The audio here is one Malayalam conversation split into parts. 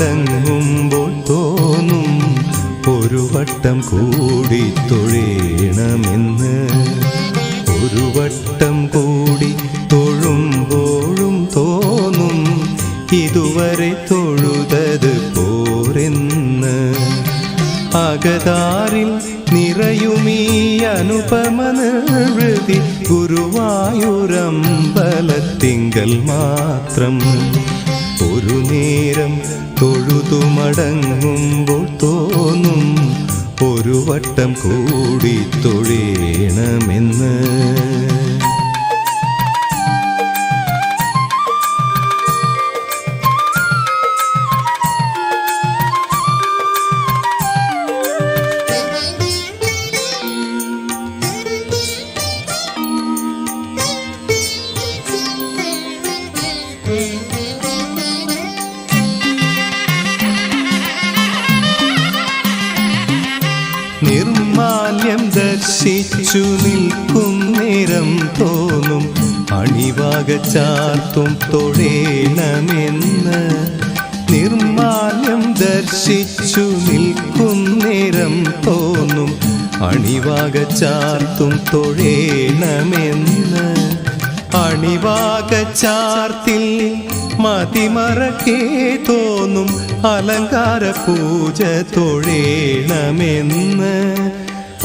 മടങ്ങുമ്പോൾ തോന്നും ഒരു വട്ടം കൂടി തൊഴേണമെന്ന്. ഒരു വട്ടം കൂടി തൊഴുമ്പോഴും തോന്നും ഇതുവരെ തൊഴുതത് പോരെന്ന്. അകതാരിൽ നിറയുമീ അനുപമ നിർവൃതി ഗുരുവായൂരമ്പലത്തിങ്കൽ മാത്രം. ഒരു നേരം തൊഴുതു മടങ്ങുമ്പോൾ തോന്നും ഒരു വട്ടം കൂടി തൊഴേണമെന്ന്. നിർമാല്യം ദർശിച്ചു നിൽക്കും നേരം തോന്നും അണിവാക ചാർത്തും തൊഴേണമെന്ന്. നിർമാല്യം ദർശിച്ചു നിൽക്കും നേരം തോന്നും അണിവാക ചാർത്തും തൊഴേണമെന്ന്. അണിവാക ചാർത്തിൽ മതിമറക്കേ തോന്നും അലങ്കാര പൂജ തൊഴേണമെന്ന്.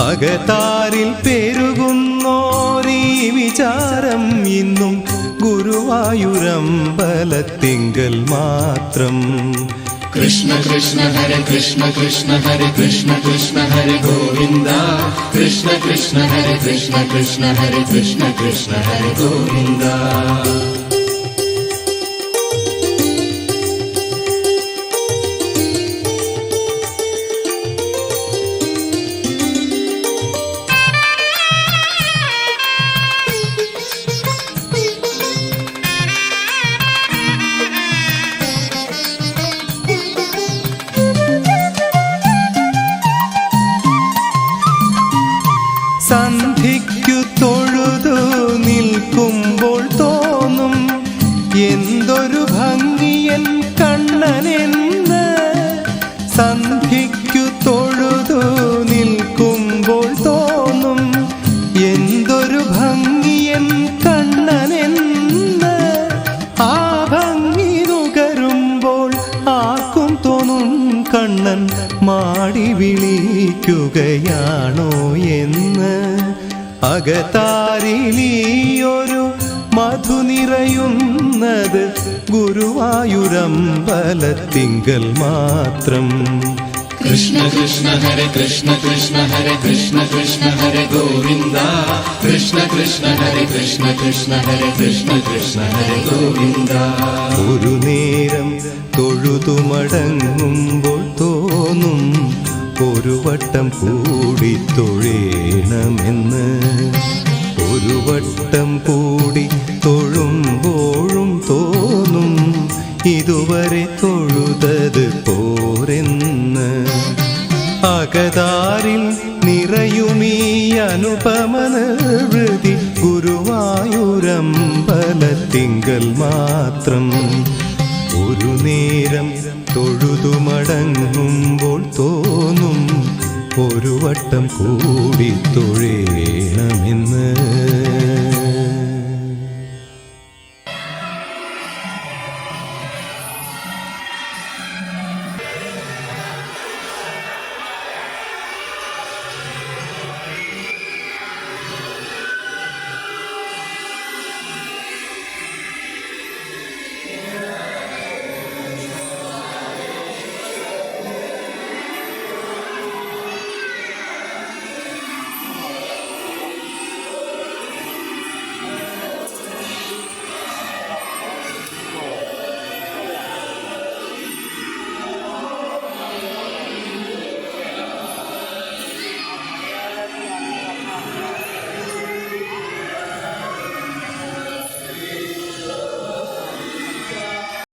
അകതാരിൽ പെരുകുന്നോരീ വിചാരം ഇന്നും ഗുരുവായൂരമ്പലത്തിങ്കൽ മാത്രം. കൃഷ്ണ കൃഷ്ണ ഹരേ കൃഷ്ണ കൃഷ്ണ ഹരേ കൃഷ്ണ കൃഷ്ണ ഹരേ ഗോവിന്ദ. കൃഷ്ണ കൃഷ്ണ ഹരേ കൃഷ്ണ കൃഷ്ണ ഹരേ കൃഷ്ണ കൃഷ്ണ ഹരേ ഗോവിന്ദ. സന്ധിക്കു തൊഴുതു നിൽക്കുമ്പോൾ തോന്നും എന്തൊരു ഭംഗിയൻ കണ്ണനെന്ന്. സന്ധിക്കു തൊഴുതു നിൽക്കുമ്പോൾ തോന്നും എന്തൊരു ഭംഗിയൻ കണ്ണനെന്ന്. ആ ഭംഗി നുകരുമ്പോൾ ആർക്കും തോന്നും കണ്ണൻ മാടി വിളിക്കുകയാണോ എന്ന്. അകതാരിലീയൊരു മധു നിറയുന്നത് ഗുരുവായൂരമ്പലത്തിങ്കൽ മാത്രം. കൃഷ്ണ കൃഷ്ണ ഹരേ കൃഷ്ണ കൃഷ്ണ ഹരേ കൃഷ്ണ കൃഷ്ണ ഹരേ ഗോവിന്ദ. കൃഷ്ണ കൃഷ്ണ ഹരേ കൃഷ്ണ കൃഷ്ണ ഹരേ കൃഷ്ണ കൃഷ്ണ ഹരേ ഗോവിന്ദ. ഒരു നേരം തൊഴുതു മടങ്ങുമ്പോൾ തോന്നും ഒരു വട്ടം കൂടി തൊഴേണമെന്ന്. ഒരു വട്ടം കൂടി തൊഴുമ്പോഴും തോന്നും ഇതുവരെ തൊഴുതത് പോരെന്ന്. അകതാരിൽ നിറയുമീ അനുപമ നിർവൃതി ഗുരുവായൂരമ്പലത്തിങ്കൽ മാത്രം. ഒരു നേരം തൊഴുതു മടങ്ങുമ്പോൾ തോന്നും ഒരു വട്ടം കൂടി തൊഴേണമെന്ന്.